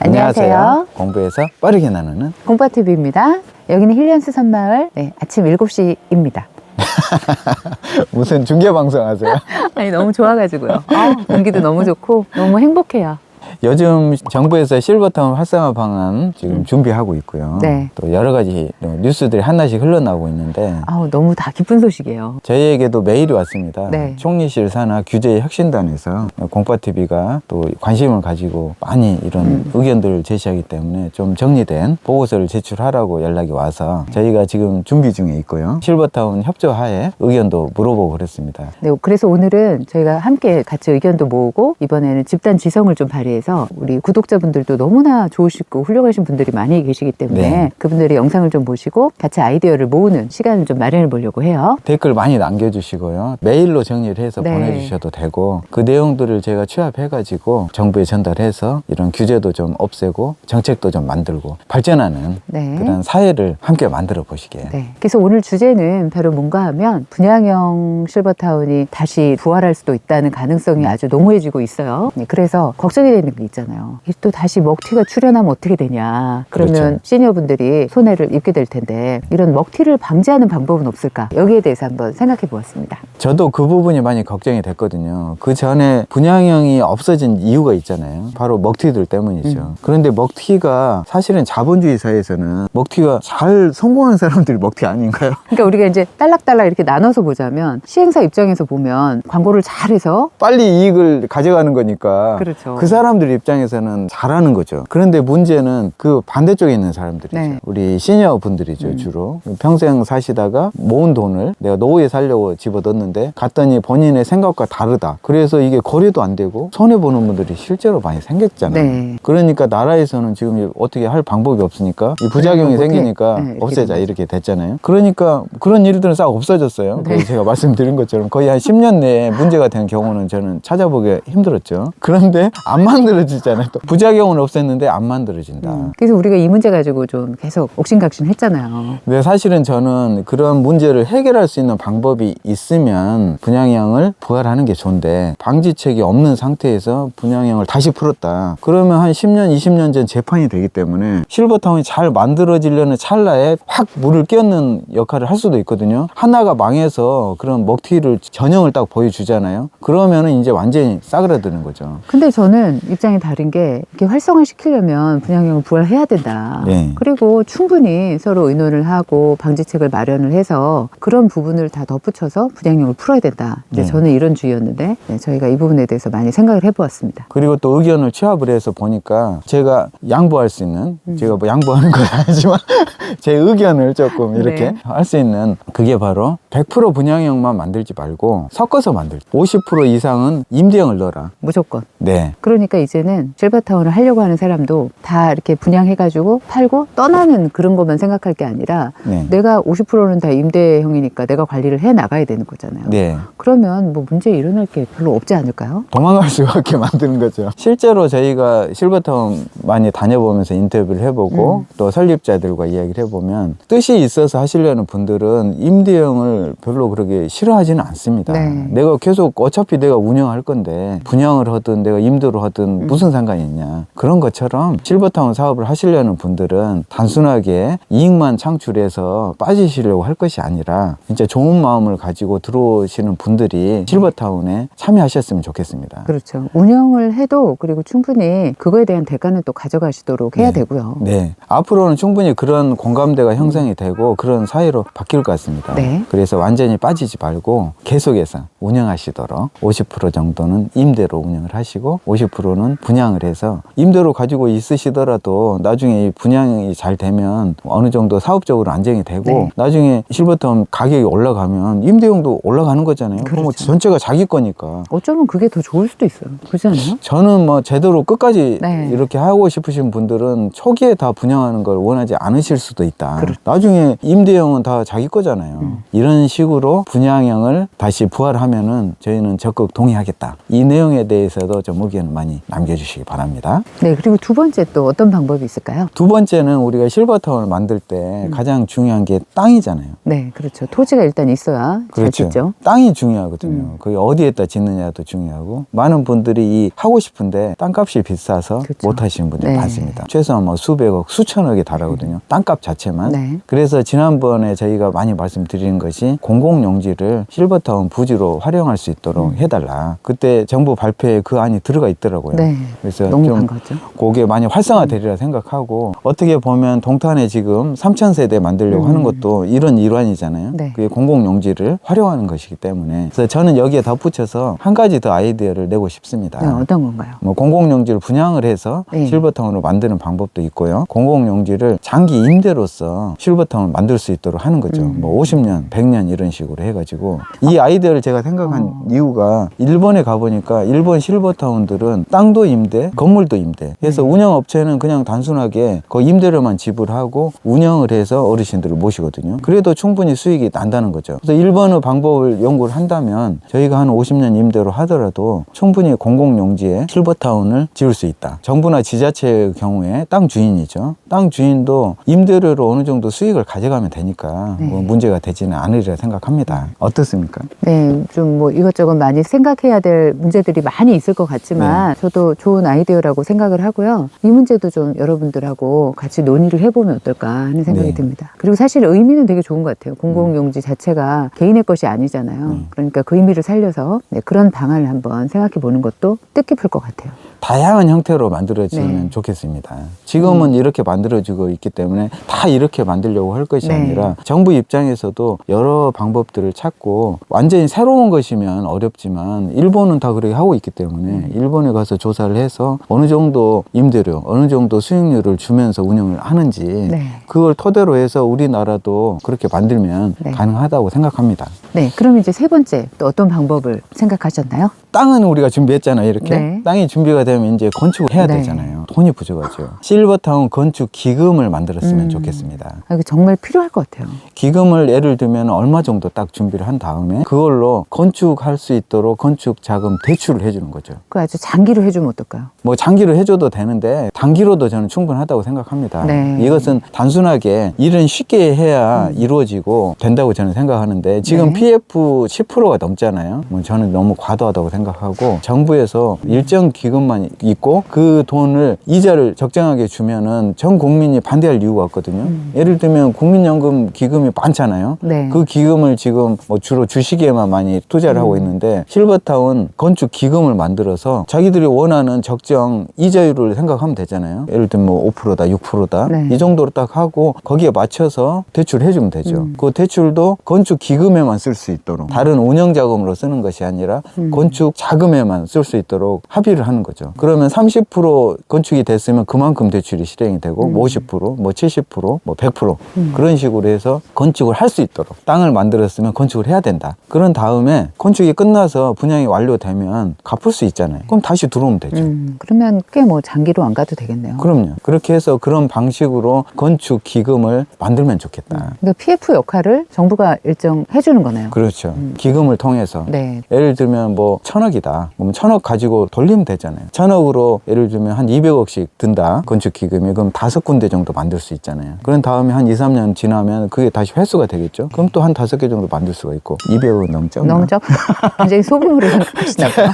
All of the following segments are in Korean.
안녕하세요. 공부해서 빠르게 나누는 공부TV입니다. 여기는 힐리언스 섬마을 아침 7시입니다. 무슨 중계방송 하세요? 아니 너무 좋아가지고요. 공기도 너무 좋고 너무 행복해요. 요즘 정부에서 실버타운 활성화 방안 지금 준비하고 있고요. 네. 또 여러 가지 뉴스들이 하나씩 흘러나오고 있는데 너무 다 기쁜 소식이에요. 저희에게도 메일이 왔습니다. 네. 총리실 산하 규제 혁신단에서 공부TV가 또 관심을 가지고 많이 이런 의견들을 제시하기 때문에 좀 정리된 보고서를 제출하라고 연락이 와서 저희가 지금 준비 중에 있고요. 실버타운 협조하에 의견도 물어보고 그랬습니다. 네, 그래서 오늘은 저희가 함께 같이 의견도 모으고 이번에는 집단 지성을 좀 발휘해서 우리 구독자분들도 너무나 좋으시고 훌륭하신 분들이 많이 계시기 때문에 네. 그분들의 영상을 좀 보시고 같이 아이디어를 모으는 시간을 좀 마련해 보려고 해요. 댓글 많이 남겨주시고요. 메일로 정리를 해서 네. 보내주셔도 되고 그 내용들을 제가 취합해가지고 정부에 전달해서 이런 규제도 좀 없애고 정책도 좀 만들고 발전하는 네. 그런 사회를 함께 만들어 보시게. 네. 그래서 오늘 주제는 바로 뭔가 하면 분양형 실버타운이 다시 부활할 수도 있다는 가능성이 아주 농후해지고 있어요. 네, 그래서 걱정이 되는 게 있잖아요. 이게 또 다시 먹튀가 출현하면 어떻게 되냐. 그러면 그렇죠. 시니어분들이 손해를 입게 될 텐데 이런 먹튀를 방지하는 방법은 없을까? 여기에 대해서 한번 생각해 보았습니다. 저도 그 부분이 많이 걱정이 됐거든요. 그 전에 분양형이 없어진 이유가 있잖아요. 바로 먹튀들 때문이죠. 그런데 먹튀가 사실은 자본주의 사회에서는 먹튀가 잘 성공한 사람들이 먹튀 아닌가요? 그러니까 우리가 이제 딸락딸락 이렇게 나눠서 보자면 시행사 입장에서 보면 광고를 잘해서 빨리 이익을 가져가는 거니까 그렇죠. 그 사람들 입장에서는 잘하는 거죠. 그런데 문제는 그 반대쪽에 있는 사람들이죠. 네. 우리 시니어 분들이죠. 주로 평생 사시다가 모은 돈을 내가 노후에 살려고 집어넣는데 갔더니 본인의 생각과 다르다. 그래서 이게 거래도 안 되고 손해보는 분들이 실제로 많이 생겼잖아요. 네. 그러니까 나라에서는 지금 어떻게 할 방법이 없으니까 이 부작용이 어떻게, 생기니까 네, 없애자 이렇게 이렇게 됐잖아요. 그러니까 그런 일들은 싹 없어졌어요. 네. 그래서 제가 말씀드린 것처럼 거의 한 10년 내에 문제가 된 경우는 저는 찾아보기 힘들었죠. 그런데 안 만들어지잖아요. 또 부작용은 없앴는데 안 만들어진다. 그래서 우리가 이 문제 가지고 좀 계속 옥신각신 했잖아요. 근데 사실은 저는 그런 문제를 해결할 수 있는 방법이 있으면 분양형을 부활하는 게 좋은데 방지책이 없는 상태에서 분양형을 다시 풀었다. 그러면 한 10년, 20년 전 재판이 되기 때문에 실버타운이 잘 만들어지려는 찰나에 확 물을 끼얹는 역할을 할 수도 있거든요. 하나가 망해서 그런 먹튀를 전형을 딱 보여주잖아요. 그러면은 이제 완전히 싸그라드는 거죠. 근데 저는 입장이 다른 게 이렇게 활성화시키려면 분양형을 부활해야 된다. 네. 그리고 충분히 서로 의논을 하고 방지책을 마련을 해서 그런 부분을 다 덧붙여서 분양형을 풀어야 된다. 이제 네. 저는 이런 주의였는데 저희가 이 부분에 대해서 많이 생각을 해보았습니다. 그리고 또 의견을 취합을 해서 보니까 제가 양보할 수 있는 제가 뭐 양보하는 건 아니지만 제 의견을 조금 이렇게 네. 할 수 있는 그게 바로 100% 분양형만 만들지 말고 섞어서 만들 50% 이상은 임대형을 넣어라. 무조건. 네. 그러니까 이제는 실버타운을 하려고 하는 사람도 다 이렇게 분양해가지고 팔고 떠나는 그런 것만 생각할 게 아니라 네. 내가 50%는 다 임대형이니까 내가 관리를 해 나가야 되는 거잖아요. 네. 그러면 뭐 문제 일어날 게 별로 없지 않을까요? 도망갈 수밖에 만드는 거죠. 실제로 저희가 실버타운 많이 다녀보면서 인터뷰를 해보고 또 설립자들과 이야기를 해보면 뜻이 있어서 하시려는 분들은 임대형을 별로 그렇게 싫어하지는 않습니다. 네. 내가 계속 어차피 내가 운영할 건데 분양을 하든 내가 임대로 하든 무슨 상관이 있냐. 그런 것처럼 실버타운 사업을 하시려는 분들은 단순하게 이익만 창출해서 빠지시려고 할 것이 아니라 진짜 좋은 마음을 가지고 들어오시는 분들이 실버타운에 참여하셨으면 좋겠습니다. 그렇죠. 운영을 해도 그리고 충분히 그거에 대한 대가는 또 가져가시도록 해야 되고요. 네. 앞으로는 충분히 그런 공감대가 형성이 되고 그런 사회로 바뀔 것 같습니다. 네. 그래서 완전히 빠지지 말고 계속해서 운영하시도록 50% 정도는 임대로 운영을 하시고 50%는 분양을 해서 임대로 가지고 있으시더라도 나중에 이 분양이 잘 되면 어느 정도 사업적으로 안정이 되고 네. 나중에 실버타운 가격이 올라가면 임대용도 올라가는 거잖아요. 그럼 그렇죠. 전체가 자기 거니까. 어쩌면 그게 더 좋을 수도 있어요. 그렇지 않나요? 저는 뭐 제대로 끝까지 네. 이렇게 하고 싶으신 분들은 초기에 다 분양하는 걸 원하지 않으실 수도 있다. 그렇죠. 나중에 임대형은 다 자기 거잖아요. 이런 이런 식으로 분양형을 다시 부활하면은 저희는 적극 동의하겠다. 이 내용에 대해서도 좀 의견 많이 남겨주시기 바랍니다. 네, 그리고 두 번째 또 어떤 방법이 있을까요? 두 번째는 우리가 실버타운을 만들 때 가장 중요한 게 땅이잖아요. 네, 그렇죠. 토지가 일단 있어야 잘 짓죠. 땅이 중요하거든요. 그게 어디에다 짓느냐도 중요하고, 많은 분들이 이 하고 싶은데 땅값이 비싸서 그렇죠. 못 하시는 분들이 네. 많습니다. 최소한 뭐 수백억, 수천억이 달하거든요. 땅값 자체만. 네. 그래서 지난번에 저희가 많이 말씀드린 것이 공공용지를 실버타운 부지로 활용할 수 있도록 해달라. 그때 정부 발표에 그 안이 들어가 있더라고요. 네. 그래서 너무 좀 반갑죠. 그게 많이 활성화되리라 생각하고, 어떻게 보면 동탄에 지금 3,000세대 만들려고 하는 것도 이런 일환이잖아요. 네. 그게 공공용지를 활용하는 것이기 때문에. 그래서 저는 여기에 덧붙여서 한 가지 더 아이디어를 내고 싶습니다. 네, 어떤 건가요? 뭐 공공용지를 분양을 해서 네. 실버타운으로 만드는 방법도 있고요. 공공용지를 장기 임대로서 실버타운을 만들 수 있도록 하는 거죠. 뭐 50년, 100년 이런 식으로 해가지고. 이 아이디어를 제가 생각한 이유가, 일본에 가보니까 일본 실버타운들은 땅도 임대, 건물도 임대. 그래서 운영업체는 그냥 단순하게 그 임대료만 지불하고 운영을 해서 어르신들을 모시거든요. 그래도 충분히 수익이 난다는 거죠. 그래서 일본의 방법을 연구를 한다면 저희가 한 50년 임대로 하더라도 충분히 공공용지에 실버타운을 지을 수 있다. 정부나 지자체의 경우에 땅 주인이죠. 땅 주인도 임대료로 어느 정도 수익을 가져가면 되니까 뭐 문제가 되지는 않으리라 생각합니다. 어떻습니까? 네, 좀 뭐 이것저것 많이 생각해야 될 문제들이 많이 있을 것 같지만 저도 좋은 아이디어라고 생각을 하고요. 이 문제도 좀 여러분들하고 같이 논의를 해보면 어떨까 하는 생각이 네. 듭니다. 그리고 사실 의미는 되게 좋은 것 같아요. 공공용지 자체가 개인의 것이 아니잖아요. 그러니까 그 의미를 살려서 그런 방안을 한번 생각해 보는 것도 뜻깊을 것 같아요. 다양한 형태로 만들어지면 네. 좋겠습니다. 지금은 이렇게 만들어지고 있기 때문에 다 이렇게 만들려고 할 것이 네. 아니라, 정부 입장에서도 여러 방법들을 찾고, 완전히 새로운 것이면 어렵지만 일본은 다 그렇게 하고 있기 때문에 일본에 가서 조사를 해서 어느 정도 임대료, 어느 정도 수익률을 주면서 운영을 하는지 네. 그걸 토대로 해서 우리나라도 그렇게 만들면 네. 가능하다고 생각합니다. 네, 그럼 이제 세 번째 또 어떤 방법을 생각하셨나요? 땅은 우리가 준비했잖아요, 이렇게. 네. 땅이 준비가 되면 이제 건축을 해야 네. 되잖아요. 돈이 부족하죠. 실버타운 건축 기금을 만들었으면 좋겠습니다. 아, 이거 정말 필요할 것 같아요. 기금을 예를 들면 얼마 정도 딱 준비를 한 다음에 그걸로 건축할 수 있도록 건축 자금 대출을 해주는 거죠. 그 아주 장기로 해주면 어떨까요? 뭐 장기로 해줘도 되는데 단기로도 저는 충분하다고 생각합니다. 네. 이것은 단순하게 일은 쉽게 해야 이루어지고 된다고 저는 생각하는데, 지금 네. PF 10%가 넘잖아요. 뭐 저는 너무 과도하다고 생각하고, 정부에서 일정 기금만 있고 그 돈을 이자를 적정하게 주면은 전 국민이 반대할 이유가 없거든요. 예를 들면 국민연금 기금이 많잖아요. 네. 그 기금을 지금 뭐 주로 주식에만 많이 투자를 하고 있는데, 실버타운 건축 기금을 만들어서 자기들이 원하는 적정 이자율을 생각하면 되잖아요. 예를 들면 뭐 5%다, 6%다 네. 이 정도로 딱 하고 거기에 맞춰서 대출해 주면 되죠. 그 대출도 건축 기금에만 쓸 수 있도록, 다른 운영 자금으로 쓰는 것이 아니라 건축 자금에만 쓸 수 있도록 합의를 하는 거죠. 그러면 30% 건축이 됐으면 그만큼 대출이 실행이 되고, 50%, 뭐 70%, 뭐 100% 그런 식으로 해서 건축을 할 수 있도록, 땅을 만들었으면 건축을 해야 된다. 그런 다음에 건축이 끝나서 분양이 완료되면 갚을 수 있잖아요. 그럼 다시 들어오면 되죠. 그러면 꽤 뭐 장기로 안 가도 되겠네요. 그럼요. 그렇게 해서 그런 방식으로 건축 기금을 만들면 좋겠다. 그러니까 PF 역할을 정부가 일정 해주는 거네요. 그렇죠. 기금을 통해서. 네. 예를 들면 뭐 1,000억이다. 그럼 1,000억 가지고 돌리면 되잖아요. 1,000억으로 예를 들면 한 200억씩 든다. 건축 기금이. 그럼 5군데 정도 만들 수 있잖아요. 그런 다음에 한 2, 3년 지나면 그게 다시 회수가 되겠죠. 그럼 또 한 5개 정도 만들 수가 있고. 200억 넘죠? 넘죠? 굉장히 소규모로 생각하시나 봐요.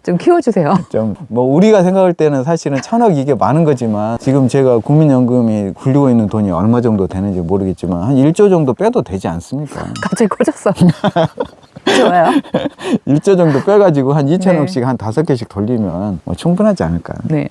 좀 키워주세요. 좀 뭐 우리가 생각할 때는 사실은 1,000억 이게 많은 거지만, 지금 제가 국민연금이 굴리고 있는 돈이 얼마 정도 되는지 모르겠지만 한 1조 정도 빼도 되지 않습니까? 갑자기 커졌어. 좋아요. 1조 정도 빼가지고 한 2,000억씩 네. 한 5개씩 돌리면 뭐 충분하지 않을까. 네.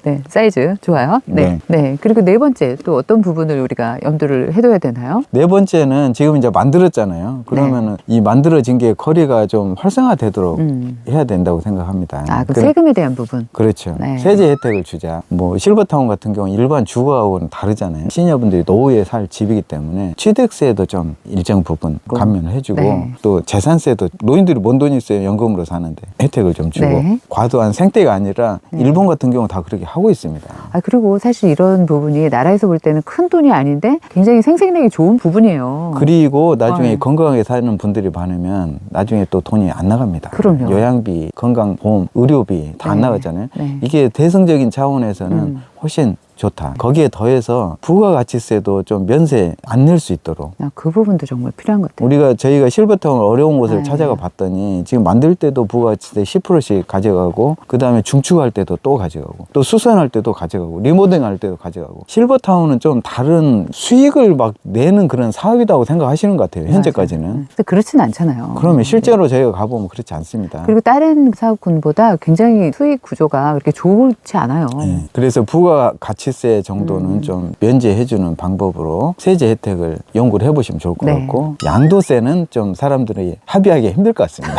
네. 사이즈 좋아요. 네. 네. 그리고 네 번째 또 어떤 부분을 우리가 염두를 해둬야 되나요? 네 번째는 지금 이제 만들었잖아요. 그러면은 이 만들어진 게 거리가 좀 활성화되도록 해야 된다고 생각합니다. 아, 그 세금에 대한 부분. 그렇죠. 네. 세제 혜택을 주자. 뭐 실버타운 같은 경우는 일반 주거하고는 다르잖아요. 시니어분들이 노후에 살 집이기 때문에 취득세도 좀 일정 부분 감면을 해주고, 네. 또 재산 재산세도 노인들이 뭔 돈이 있어요. 연금으로 사는데 혜택을 좀 주고 네. 과도한 생떼가 아니라 일본 같은 경우 다 그렇게 하고 있습니다. 그리고 사실 이런 부분이 나라에서 볼 때는 큰 돈이 아닌데 굉장히 생색내기 좋은 부분이에요. 그리고 나중에 네. 건강하게 사는 분들이 많으면 나중에 또 돈이 안 나갑니다. 그럼요. 요양비, 건강보험, 의료비 다 안 네. 나가잖아요. 네. 이게 대승적인 차원에서는 훨씬 좋다. 거기에 더해서 부가가치세도 좀 면세 안 낼 수 있도록. 그 부분도 정말 필요한 것 같아요. 저희가 실버타운 어려운 곳을 네. 찾아가 봤더니 지금 만들 때도 부가가치세 10%씩 가져가고 그 다음에 중축할 때도 또 가져가고 또 수선할 때도 가져가고 리모델링 할 때도 가져가고 실버타운은 좀 다른 수익을 막 내는 그런 사업이라고 생각하시는 것 같아요. 현재까지는. 근데 그렇진 않잖아요. 그러면 실제로 저희가 가보면 그렇지 않습니다. 그리고 다른 사업군보다 굉장히 수익 구조가 그렇게 좋지 않아요. 네. 그래서 부가가치세 정도는 좀 면제해주는 방법으로 세제 혜택을 연구를 해보시면 좋을 것 네. 같고 양도세는 좀 사람들이 합의하기 힘들 것 같습니다.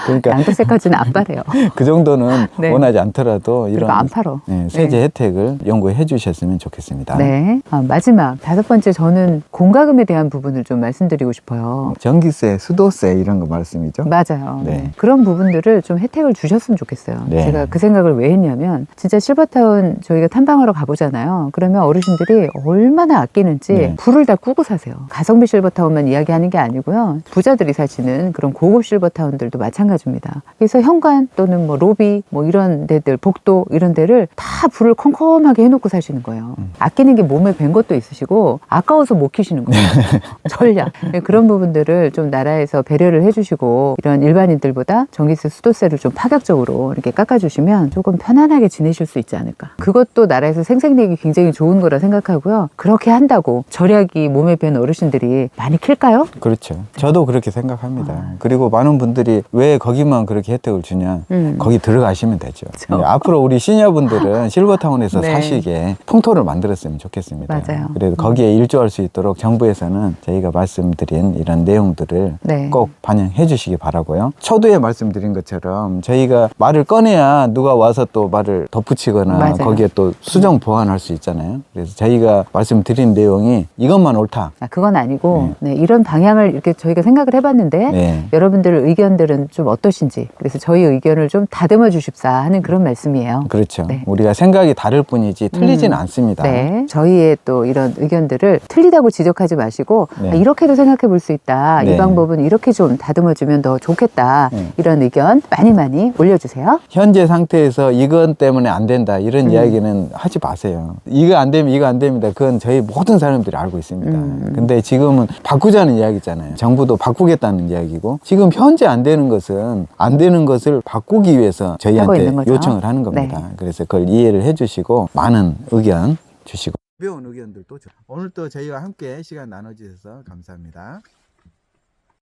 그러니까 양도세까지는 안 바래요. 그 정도는 네. 원하지 않더라도 그리고 이런 안 팔어. 세제 네. 혜택을 연구해 주셨으면 좋겠습니다. 네. 마지막 5번째 저는 공과금에 대한 부분을 좀 말씀드리고 싶어요. 전기세, 수도세 이런 거 말씀이죠? 맞아요. 네. 네. 그런 부분들을 좀 혜택을 주셨으면 좋겠어요. 네. 제가 그 생각을 왜 했냐면 진짜 실버타운 저희가 탐방하러 가보잖아요. 그러면 어르신들이 얼마나 아끼는지 네. 불을 다 끄고 사세요. 가성비 실버타운만 이야기하는 게 아니고요. 부자들이 사시는 그런 고급 실버타운들도 마찬가지입니다. 그래서 현관 또는 뭐 로비 뭐 이런 데들 복도 이런 데를 다 불을 컴컴하게 해놓고 사시는 거예요. 아끼는 게 몸에 밴 것도 있으시고 아까워서 못 키시는 거예요. 전략. 네, 그런 부분들을 좀 나라에서 배려를 해주시고 이런 일반인들보다 전기세, 수도세를 좀 파격적으로 이렇게 깎아주시면 조금 편안하게 지내실 수 있지 않을까. 그것도 나라에서 생색내기 굉장히 좋은 거라 생각하고요. 그렇게 한다고 절약이 몸에 밴 어르신들이 많이 킬까요? 그렇죠. 저도 그렇게 생각합니다. 그리고 많은 분들이 왜 거기만 그렇게 혜택을 주냐. 거기 들어가시면 되죠. 그렇죠. 네, 앞으로 우리 시니어분들은 실버타운에서 네. 사시게 통토를 만들었으면 좋겠습니다. 맞아요. 그래서 거기에 일조할 수 있도록 정부에서는 저희가 말씀드린 이런 내용들을 네. 꼭 반영해 주시기 바라고요. 초두에 말씀드린 것처럼 저희가 말을 꺼내야 누가 와서 또 말을 덧붙이거나 맞아요. 거기에 또 수정 보완할 수 있잖아요. 그래서 저희가 말씀드린 내용이 이것만 옳다. 그건 아니고 네, 이런 방향을 이렇게 저희가 생각을 해봤는데 네. 여러분들 의견들은 좀 어떠신지 그래서 저희 의견을 좀 다듬어 주십사 하는 그런 말씀이에요. 그렇죠. 네. 우리가 생각이 다를 뿐이지 틀리지는 않습니다. 네, 저희의 또 이런 의견들을 틀리다고 지적하지 마시고 네. 이렇게도 생각해 볼 수 있다. 네. 이 방법은 이렇게 좀 다듬어주면 더 좋겠다. 네. 이런 의견 많이 올려주세요. 현재 상태에서 이것 때문에 안 된다 이런 이야기는 하지 마세요. 이거 안 되면 이거 안 됩니다. 그건 저희 모든 사람들이 알고 있습니다. 근데 지금은 바꾸자는 이야기잖아요. 정부도 바꾸겠다는 이야기고 지금 현재 안 되는 것은 안 되는 것을 바꾸기 위해서 하고 저희한테 있는 거죠. 요청을 하는 겁니다. 네. 그래서 그걸 이해를 해주시고 많은 의견 주시고 배운 의견들도 오늘 또 저희와 함께 시간 나눠주셔서 감사합니다.